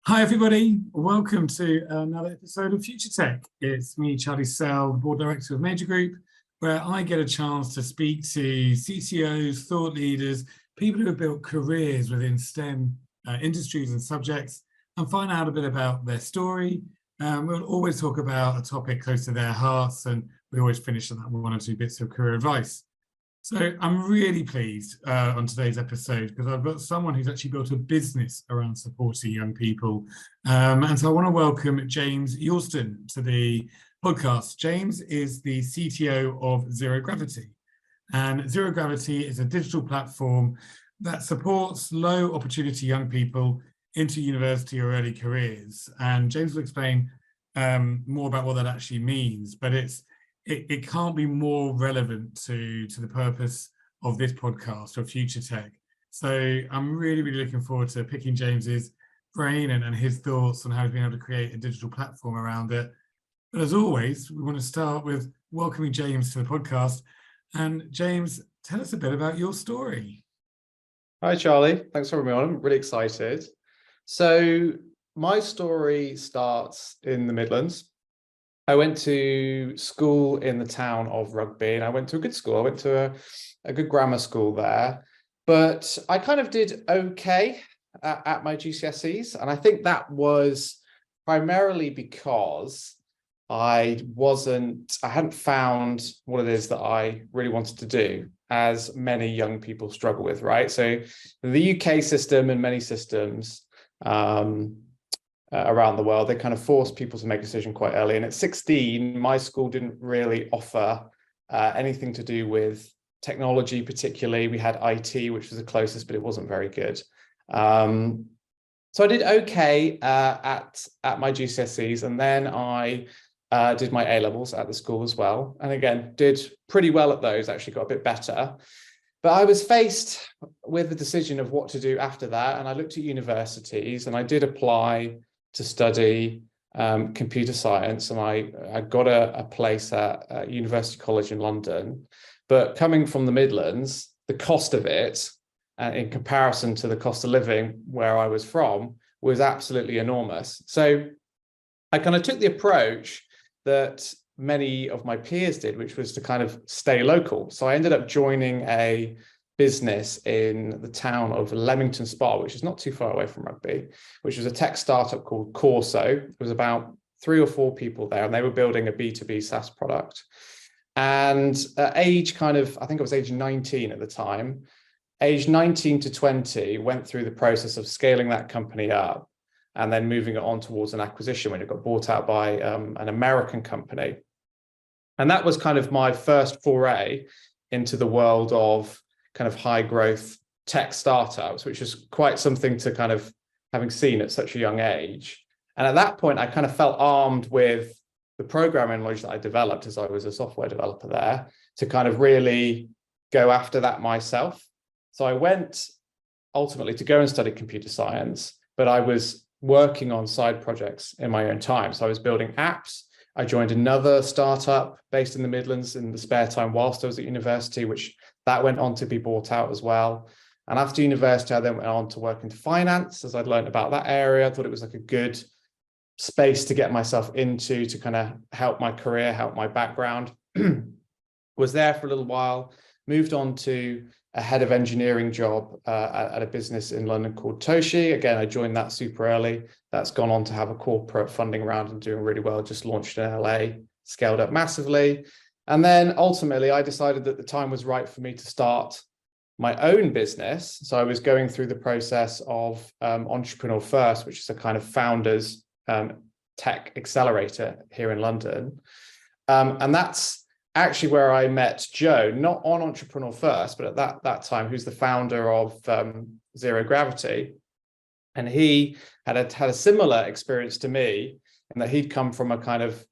Hi, everybody. Welcome to another episode of Future Tech. It's me, Charlie Sell, the board director of Major Group, where I get a chance to speak to CTOs, thought leaders, people who have built careers within STEM industries and subjects, and find out a bit about their story. We'll always talk about a topic close to their hearts, and we always finish on that one or two bits of career advice. So I'm really pleased on today's episode because I've got someone who's actually built a business around supporting young people. And so I want to welcome James Yorston to the podcast. James is the CTO of ZeroGravity. And ZeroGravity is a digital platform that supports low opportunity young people into university or early careers. And James will explain more about what that actually means, but it can't be more relevant to the purpose of this podcast or Future Tech. So I'm really looking forward to picking James's brain and his thoughts on how he's been able to create a digital platform around it. But as always, we want to start with welcoming James to the podcast. And James, tell us a bit about your story. Hi, Charlie. Thanks for having me on. I'm really excited. So my story starts in the Midlands. I went to school in the town of Rugby, and I went to a good school. I went to a good grammar school there, but I kind of did okay at my GCSEs. And I think that was primarily because I hadn't found what it is that I really wanted to do, as many young people struggle with, right? So the UK system and many systems, around the world, they kind of force people to make a decision quite early. And at 16, my school didn't really offer anything to do with technology, particularly. We had IT, which was the closest, but it wasn't very good. So I did okay at my GCSEs, and then I did my A-levels at the school as well. And again, did pretty well at those, actually got a bit better. But I was faced with the decision of what to do after that. And I looked at universities, and I did apply to study computer science, and I got a place at University College in London. But coming from the Midlands, the cost of it, in comparison to the cost of living where I was from, was absolutely enormous. So I kind of took the approach that many of my peers did, which was to kind of stay local. So I ended up joining a business in the town of Leamington Spa, which is not too far away from Rugby, which was a tech startup called Corso. It was about 3 or 4 people there, and they were building a B2B SaaS product. And at age I think I was age 19 at the time, age 19 to 20, went through the process of scaling that company up and then moving it on towards an acquisition when it got bought out by an American company. And that was kind of my first foray into the world of kind of high growth tech startups, which is quite something to kind of having seen at such a young age. And at that point, I kind of felt armed with the programming knowledge that I developed as I was a software developer there to kind of really go after that myself. So I went ultimately to go and study computer science, but I was working on side projects in my own time. So I was building apps. I joined another startup based in the Midlands in the spare time whilst I was at university, which that went on to be bought out as well. And after university, I then went on to work into finance as I'd learned about that area. I thought it was like a good space to get myself into to kind of help my career, help my background. Was there for a little while, moved on to a head of engineering job at a business in London called Toshi. Again, I joined that super early. That's gone on to have a corporate funding round and doing really well. Just launched in LA, scaled up massively. And then ultimately, I decided that the time was right for me to start my own business. So I was going through the process of Entrepreneur First, which is a kind of founders tech accelerator here in London. And that's actually where I met Joe, not on Entrepreneur First, but at that time, who's the founder of ZeroGravity. And he had a similar experience to me, in that he'd come from a kind of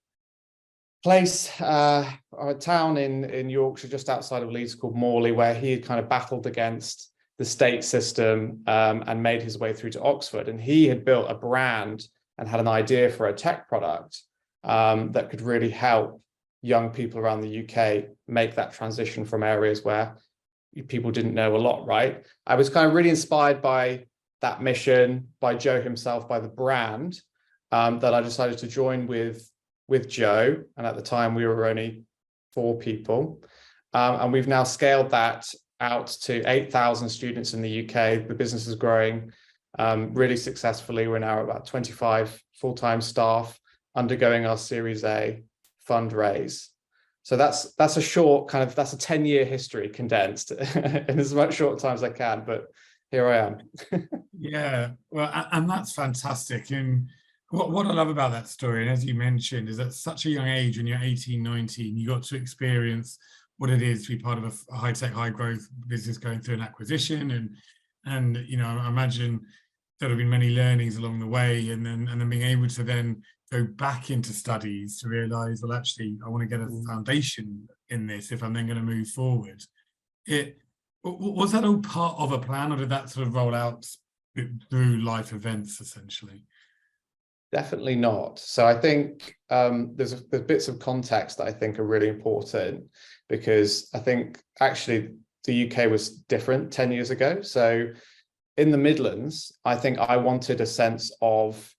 place, a town in Yorkshire, just outside of Leeds, called Morley, where he had kind of battled against the state system and made his way through to Oxford. And he had built a brand and had an idea for a tech product that could really help young people around the UK make that transition from areas where people didn't know a lot, right? I was kind of really inspired by that mission by Joe himself, by the brand, that I decided to join with Joe. And at the time we were only 4 people. And we've now scaled that out to 8,000 students in the UK. The business is growing really successfully. We're now about 25 full-time staff undergoing our Series A fundraise. So that's a short that's a 10-year history condensed in as much short time as I can, but here I am. Yeah, well, and that's fantastic. And what I love about that story, and as you mentioned, is at such a young age, when you're 18, 19, you got to experience what it is to be part of a high-tech, high-growth business going through an acquisition. And you know, I imagine there have been many learnings along the way, and then being able to then go back into studies to realize, well, actually, I want to get a foundation in this if I'm then going to move forward. Was that all part of a plan, or did that sort of roll out through life events, essentially? Definitely not. So I think there's bits of context that I think are really important, because I think actually the UK was different 10 years ago. So in the Midlands, I think I wanted a sense of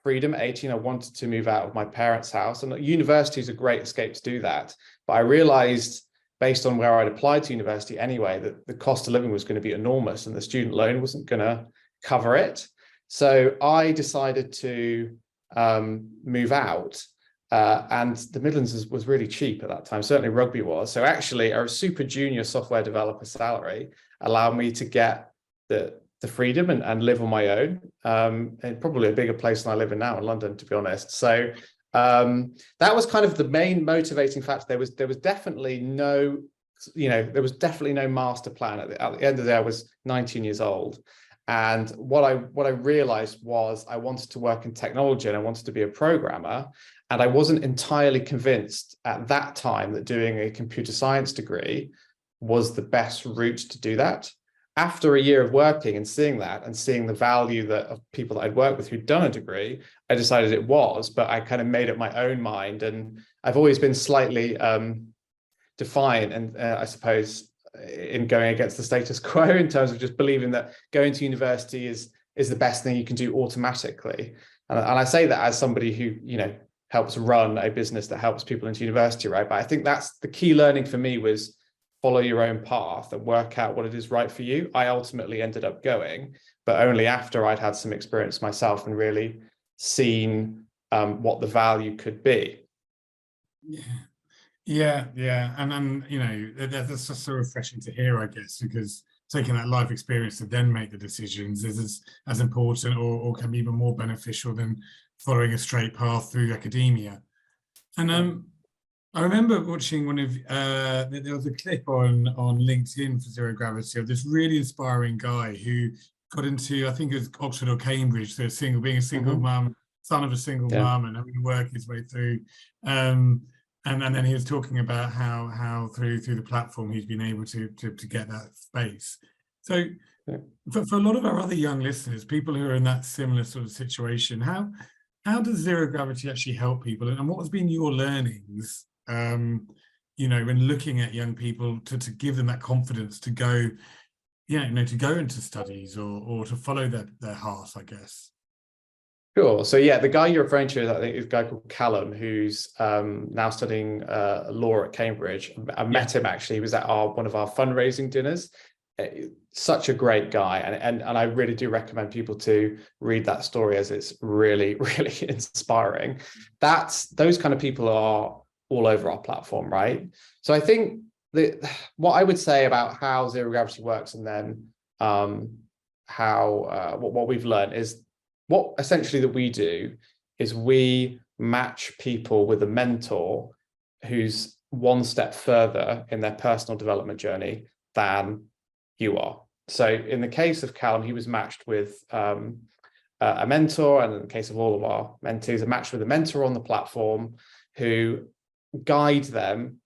freedom at 18. I wanted to move out of my parents' house, and university is a great escape to do that. But I realized, based on where I'd applied to university anyway, that the cost of living was going to be enormous and the student loan wasn't going to cover it. So I decided to move out, and the Midlands was really cheap at that time. Certainly rugby was. So actually a super junior software developer salary allowed me to get the freedom and live on my own, and probably a bigger place than I live in now in London, to be honest. So that was kind of the main motivating factor. There was definitely no, there was definitely no master plan. At the end of the day, I was 19 years old. And what I realized was I wanted to work in technology and I wanted to be a programmer. And I wasn't entirely convinced at that time that doing a computer science degree was the best route to do that. After a year of working and seeing that, and seeing the value of people that I'd worked with who'd done a degree, I decided it was, but I kind of made up my own mind. And I've always been slightly defiant, and I suppose, in going against the status quo, in terms of just believing that going to university is the best thing you can do automatically. And I say that as somebody who, helps run a business that helps people into university, right? But I think that's the key learning for me, was follow your own path and work out what it is right for you. I ultimately ended up going, but only after I'd had some experience myself and really seen what the value could be. Yeah. And that's just so refreshing to hear, I guess, because taking that life experience to then make the decisions is as important, or can be even more beneficial than following a straight path through academia. And I remember watching one of there was a clip on LinkedIn for ZeroGravity of this really inspiring guy who got into, I think it was Oxford or Cambridge, so being a single mum, son of a single mum, and having to work his way through. And then he was talking about how through the platform he's been able to get that space. So for a lot of our other young listeners, people who are in that similar sort of situation, how does ZeroGravity actually help people, and what has been your learnings, when looking at young people to give them that confidence to go, to go into studies or to follow their heart, I guess? Sure. So the guy you're referring to, I think, is a guy called Callum, who's now studying law at Cambridge. I met him, actually. He was at one of our fundraising dinners. Such a great guy, and I really do recommend people to read that story, as it's really, really inspiring. Those kind of people are all over our platform, right? So I think what I would say about how ZeroGravity works, and then what we've learned, is what essentially that we do is we match people with a mentor who's one step further in their personal development journey than you are. So in the case of Callum, he was matched with a mentor, and in the case of all of our mentees, are matched with a mentor on the platform who guide them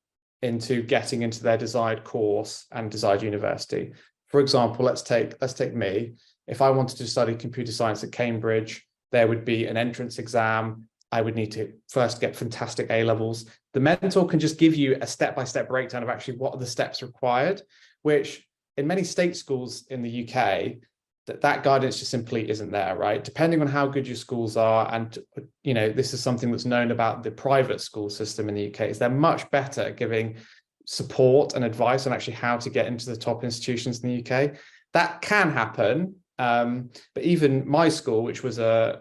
into getting into their desired course and desired university. For example, let's take me. If I wanted to study computer science at Cambridge, there would be an entrance exam. I would need to first get fantastic A levels. The mentor can just give you a step-by-step breakdown of actually what are the steps required, which in many state schools in the UK, that guidance just simply isn't there, right? Depending on how good your schools are, and this is something that's known about the private school system in the UK, is they're much better at giving support and advice on actually how to get into the top institutions in the UK. That can happen, but even my school, which was a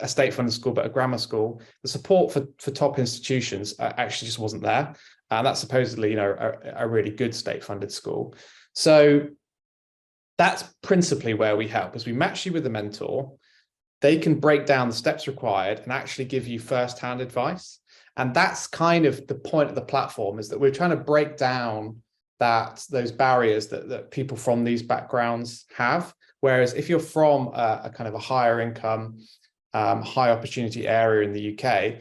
state-funded school, but a grammar school, the support for top institutions actually just wasn't there, and that's supposedly a really good state-funded school. So that's principally where we help, is we match you with a mentor. They can break down the steps required and actually give you first-hand advice. And that's kind of the point of the platform, is that we're trying to break down those barriers that people from these backgrounds have. Whereas if you're from a kind of a higher income, high opportunity area in the UK,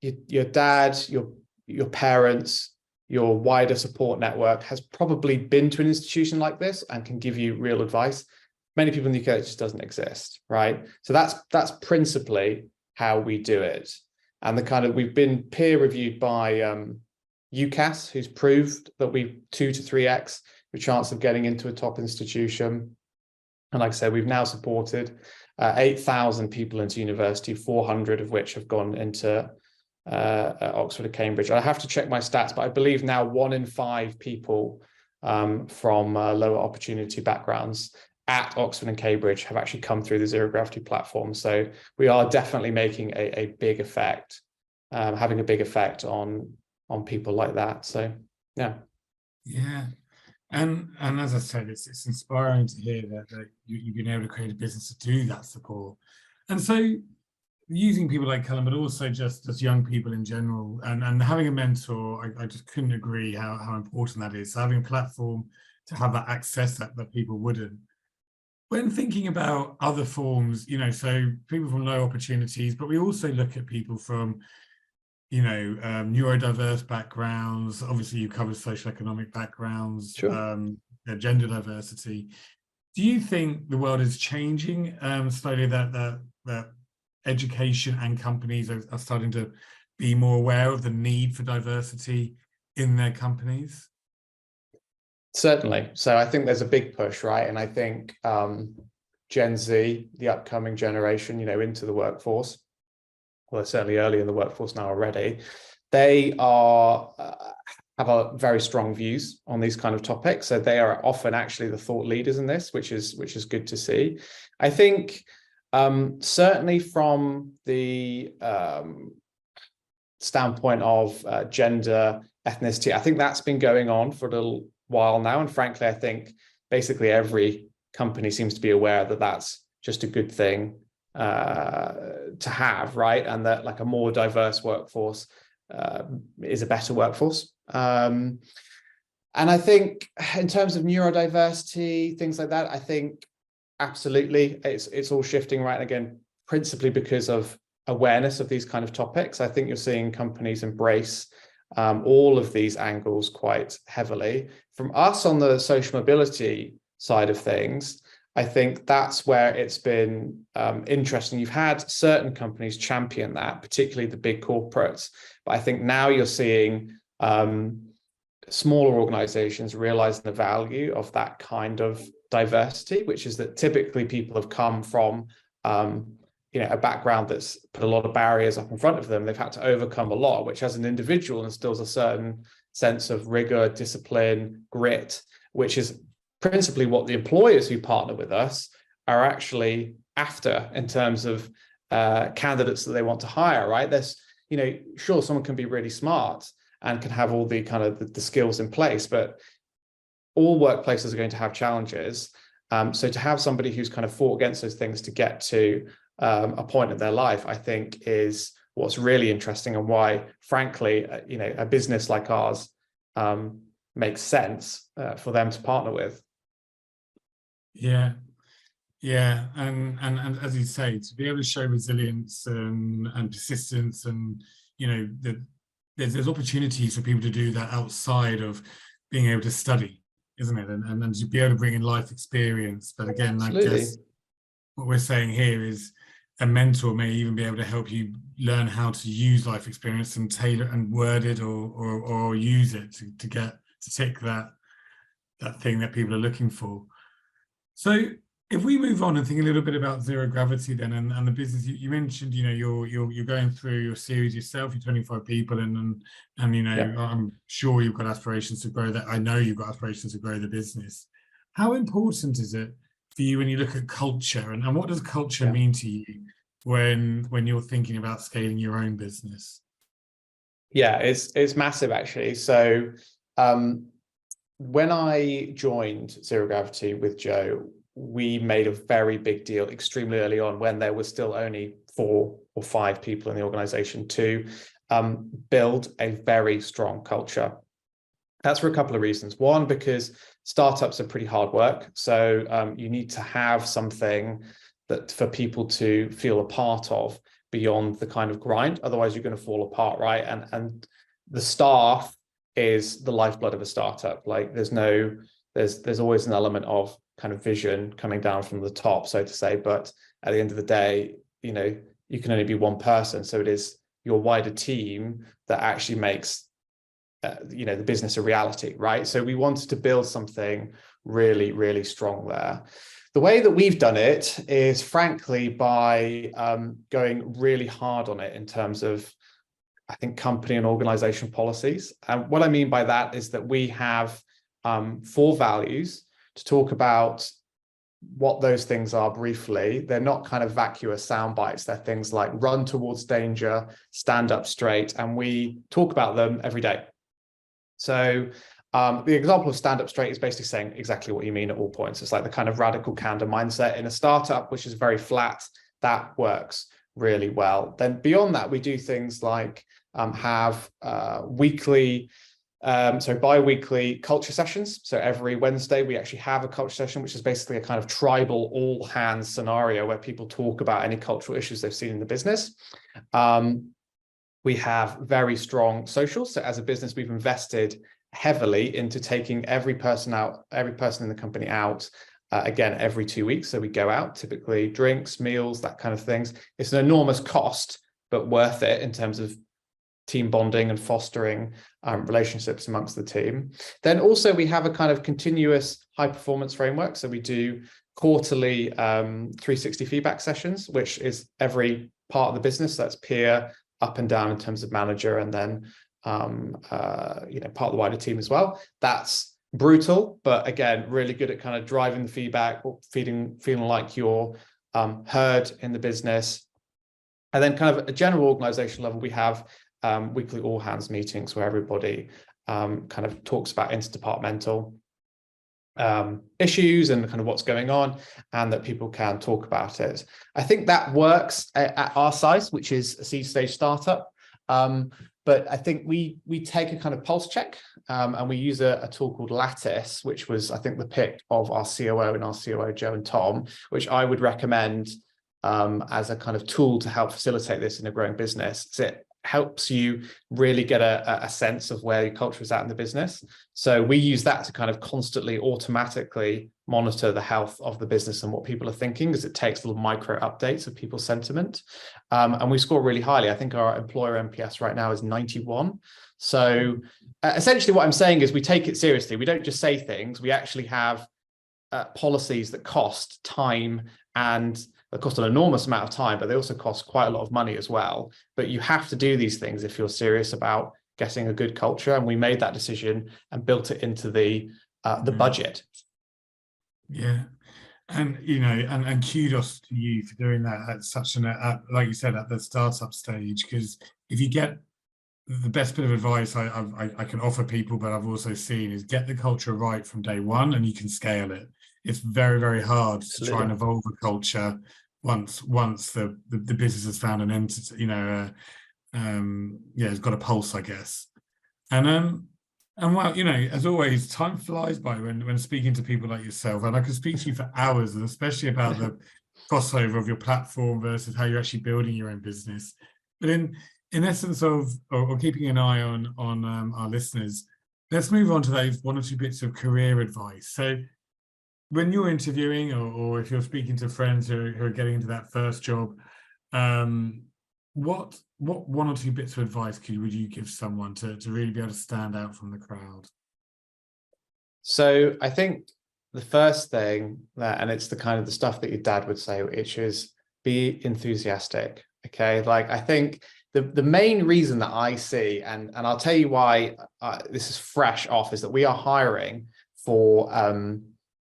your dad, your parents, your wider support network has probably been to an institution like this and can give you real advice. Many people in the UK, it just doesn't exist, right? So that's principally how we do it. And we've been peer reviewed by UCAS, who's proved that we 2 to 3x the chance of getting into a top institution. And like I said, we've now supported 8,000 people into university, 400 of which have gone into Oxford and Cambridge. I have to check my stats, but I believe now 1 in 5 people from lower opportunity backgrounds at Oxford and Cambridge have actually come through the ZeroGravity platform. So we are definitely making a big effect, having a big effect on people like that. So yeah. And as I said, it's inspiring to hear that you've been able to create a business to do that support. And so using people like Callum, but also just as young people in general, and having a mentor, I just couldn't agree how important that is. So having a platform to have that access that people wouldn't. When thinking about other forms, so people from low opportunities, but we also look at people from, neurodiverse backgrounds. Obviously, you covered socioeconomic backgrounds, Sure. Gender diversity. Do you think the world is changing slowly, that education and companies are starting to be more aware of the need for diversity in their companies? Certainly. So I think there's a big push, right? And I think Gen Z, the upcoming generation, into the workforce, well, they're certainly early in the workforce now already, they have a very strong views on these kind of topics. So they are often actually the thought leaders in this, which is good to see. I think certainly from the standpoint of gender, ethnicity, I think that's been going on for a little while now. And frankly, I think basically every company seems to be aware that that's just a good thing to have, right? And that like a more diverse workforce is a better workforce. And I think in terms of neurodiversity, things like that, I think absolutely it's all shifting, right? And again, principally because of awareness of these kind of topics. I think you're seeing companies embrace all of these angles quite heavily. From us on the social mobility side of things, I think that's where it's been interesting. You've had certain companies champion that, particularly the big corporates. But I think now you're seeing smaller organizations realizing the value of that kind of diversity, which is that typically people have come from a background that's put a lot of barriers up in front of them. They've had to overcome a lot, which as an individual instills a certain sense of rigor, discipline, grit, which is principally what the employers who partner with us are actually after in terms of candidates that they want to hire, right? There's, sure, someone can be really smart and can have all the kind of the skills in place, but all workplaces are going to have challenges. So to have somebody who's kind of fought against those things to get to a point in their life, I think is what's really interesting, and why, frankly, a business like ours makes sense for them to partner with. Yeah, and as you say, to be able to show resilience and persistence, and there's opportunities for people to do that outside of being able to study, isn't it? And to be able to bring in life experience. But again, absolutely. I guess what we're saying here is a mentor may even be able to help you learn how to use life experience and tailor and word it or use it to get to tick that thing that people are looking for. So If we move on and think a little bit about zero gravity then, and the business you mentioned, you know, you're going through your series yourself, you're 25 people, and you know, Yeah. I'm sure you've got aspirations to grow that. I know you've got aspirations to grow the business. How important is it for you when you look at culture, and what does culture Yeah. mean to you when you're thinking about scaling your own business? Yeah, it's massive actually. So when I joined ZeroGravity with Joe, we made a very big deal extremely early on when there was still only 4 or 5 people in the organization to build a very strong culture. That's for a couple of reasons. One, because startups are pretty hard work. So you need to have something that for people to feel a part of beyond the kind of grind. Otherwise, you're going to fall apart, right? And the staff is the lifeblood of a startup. Like there's always an element of kind of vision coming down from the top, so to say. But at the end of the day, you know, you can only be one person. So it is your wider team that actually makes you know, the business a reality, right? So we wanted to build something really, really strong there. The way that we've done it is frankly by going really hard on it in terms of, I think, company and organizational policies. And what I mean by that is that we have 4 values to talk about what those things are briefly. They're not kind of vacuous sound bites. They're things like run towards danger, stand up straight, and we talk about them every day. So the example of stand up straight is basically saying exactly what you mean at all points. It's like the kind of radical candor mindset in a startup, which is very flat. That works really well. Then beyond that, we do things like have bi-weekly culture sessions. So every Wednesday, we actually have a culture session, which is basically a kind of tribal all hands scenario where people talk about any cultural issues they've seen in the business. We have very strong socials. So as a business, we've invested heavily into taking every person in the company out, again, every 2 weeks. So we go out, typically drinks, meals, that kind of things. It's an enormous cost, but worth it in terms of team bonding and fostering relationships amongst the team. Then also we have a kind of continuous high performance framework. So we do quarterly 360 feedback sessions, which is every part of the business. That's peer, up and down in terms of manager, and then you know, part of the wider team as well. That's brutal, but again, really good at kind of driving the feedback, feeling like you're heard in the business. And then kind of at a general organizational level, we have weekly all hands meetings where everybody kind of talks about interdepartmental issues and kind of what's going on, and that people can talk about it. I think that works at our size, which is a seed stage startup. But I think we take a kind of pulse check, and we use a tool called Lattice, which was, I think, the pick of our COO and our COO, Joe and Tom, which I would recommend as a kind of tool to help facilitate this in a growing business. So it helps you really get a sense of where your culture is at in the business. So we use that to kind of constantly automatically monitor the health of the business and what people are thinking, because it takes little micro updates of people's sentiment. And we score really highly. I think our employer NPS right now is 91. So essentially what I'm saying is we take it seriously. We don't just say things. We actually have policies that cost time, and they cost an enormous amount of time, but they also cost quite a lot of money as well. But you have to do these things if you're serious about getting a good culture. And we made that decision and built it into the budget. Yeah. And, you know, and kudos to you for doing that at such an, like you said, at the startup stage, because if you get the best bit of advice I can offer people, but I've also seen, is get the culture right from day one and you can scale it. It's very, very hard to try and evolve a culture once the business has found an entity, you know, yeah, it's got a pulse, I guess. And well, you know, as always, time flies by when speaking to people like yourself, and I could speak to you for hours, and especially about the crossover of your platform versus how you're actually building your own business. But in essence of, or keeping an eye on our listeners, let's move on to those 1 or 2 bits of career advice. So when you're interviewing, or if you're speaking to friends who are getting into that first job, what 1 or 2 bits of advice would you give someone to really be able to stand out from the crowd? So I think the first thing that, and it's the kind of the stuff that your dad would say, which is be enthusiastic. Okay, like I think the main reason that I see, and I'll tell you why this is fresh off, is that we are hiring for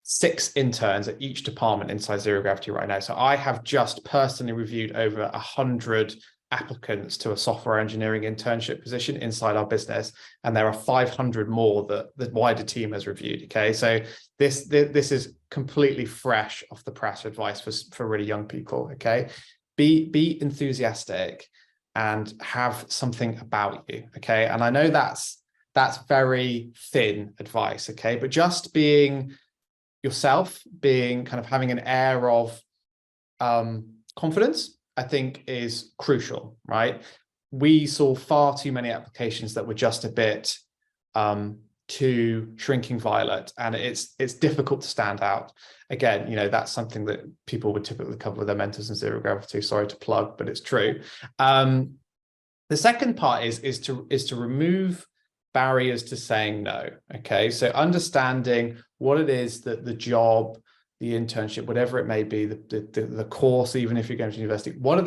6 interns at each department inside ZeroGravity right now. So I have just personally reviewed over 100 applicants to a software engineering internship position inside our business, and there are 500 more that the wider team has reviewed. Okay, so this is completely fresh off the press advice for really young people. Okay, be enthusiastic and have something about you. Okay, and I know that's very thin advice. Okay, but just being yourself, being kind of having an air of confidence, I think is crucial, right? We saw far too many applications that were just a bit too shrinking violet, and it's difficult to stand out. Again, you know, that's something that people would typically cover with their mentors in ZeroGravity. Sorry to plug, but it's true. The second part is to remove barriers to saying no. Okay, so understanding what it is that the job, the internship, whatever it may be, the course, even if you're going to university, what are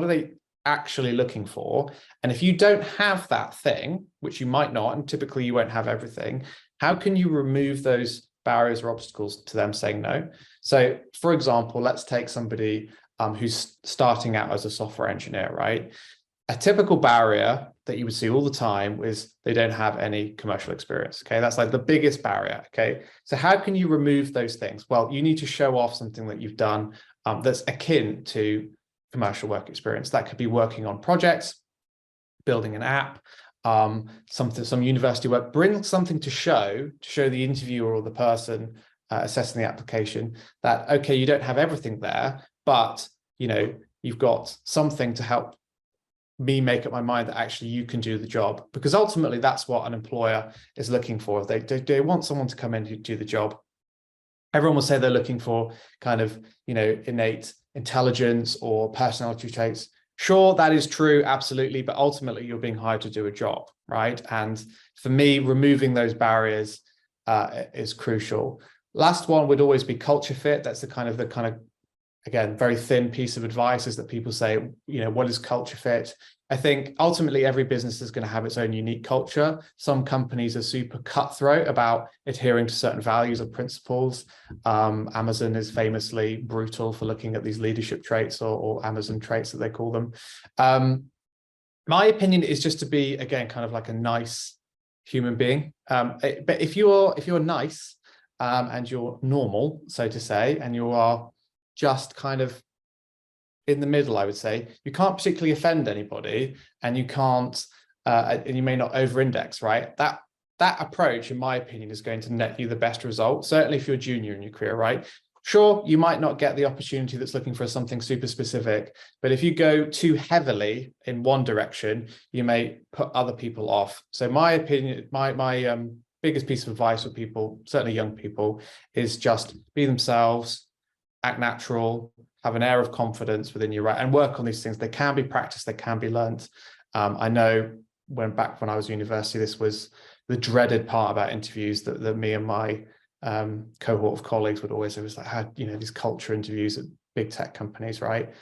they actually looking for? And if you don't have that thing, which you might not, and typically you won't have everything, how can you remove those barriers or obstacles to them saying no? So for example, let's take somebody who's starting out as a software engineer, right? A typical barrier that you would see all the time is they don't have any commercial experience. Okay, that's like the biggest barrier. Okay, so how can you remove those things? Well, you need to show off something that you've done that's akin to commercial work experience. That could be working on projects, building an app, some university work. Bring something to show the interviewer or the person assessing the application that, okay, you don't have everything there, but you know, you've got something to help me make up my mind that actually you can do the job, because ultimately that's what an employer is looking for. They want someone to come in who do the job. Everyone will say they're looking for kind of, you know, innate intelligence or personality traits. Sure, that is true, absolutely, but ultimately you're being hired to do a job, right? And for me, removing those barriers is crucial. Last one would always be culture fit. That's the kind of again, very thin piece of advice, is that people say, you know, what is culture fit? I think ultimately every business is going to have its own unique culture. Some companies are super cutthroat about adhering to certain values or principles. Amazon is famously brutal for looking at these leadership traits or Amazon traits that they call them. My opinion is just to be, again, kind of like a nice human being. But if you're nice and you're normal, so to say, and you are just kind of in the middle, I would say, you can't particularly offend anybody, and you can't, and you may not over-index, right? That approach, in my opinion, is going to net you the best result, certainly if you're junior in your career, right? Sure, you might not get the opportunity that's looking for something super specific, but if you go too heavily in one direction, you may put other people off. So my opinion, my biggest piece of advice for people, certainly young people, is just be themselves, act natural, have an air of confidence within you, right? And work on these things. They can be practiced, they can be learned. I know back when I was at university, this was the dreaded part about interviews that me and my cohort of colleagues would always, it was like, had, you know, these culture interviews at big tech companies, right?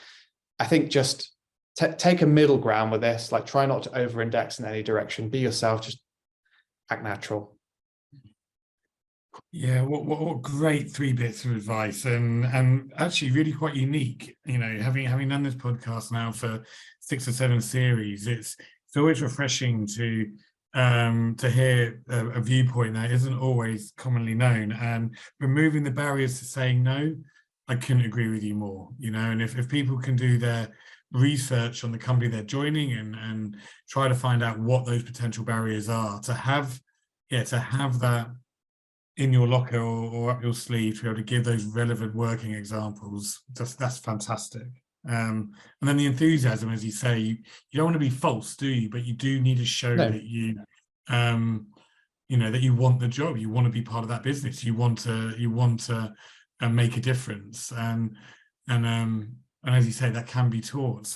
I think just take a middle ground with this, like try not to over-index in any direction, be yourself, just act natural. Yeah, what great 3 bits of advice, and actually really quite unique. You know, having done this podcast now for 6 or 7 series, it's always refreshing to hear a viewpoint that isn't always commonly known, and removing the barriers to saying no. I couldn't agree with you more. You know, and if people can do their research on the company they're joining and try to find out what those potential barriers are, to have that in your locker or up your sleeve to be able to give those relevant working examples, that's fantastic. And then the enthusiasm, as you say, you don't want to be false, do you? But you do need to show that you know, that you want the job, you want to be part of that business, you want to make a difference, and as you say, that can be taught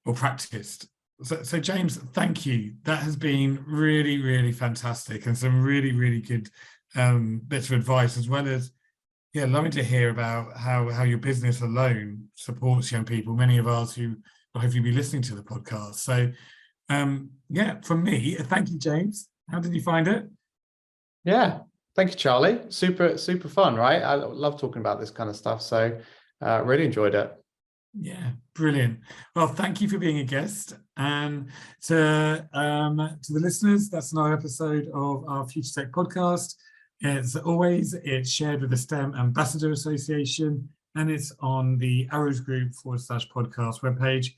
or practiced. So James, thank you. That has been really, really fantastic, and some really, really good bits of advice, as well as Yeah, lovely to hear about how your business alone supports young people, many of us who will hopefully be listening to the podcast. So, yeah, from me, thank you, James. How did you find it? Yeah, thank you, Charlie. Super, super fun, right? I love talking about this kind of stuff. So really enjoyed it. Yeah, brilliant. Well, thank you for being a guest. And to the listeners, that's another episode of our Future Tech podcast. As always, it's shared with the STEM Ambassador Association, and it's on the Arrows Group /podcast webpage.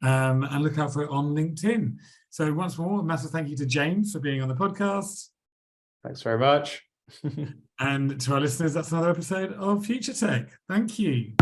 And look out for it on LinkedIn. So once more, a massive thank you to James for being on the podcast. Thanks very much. And to our listeners, that's another episode of Future Tech. Thank you.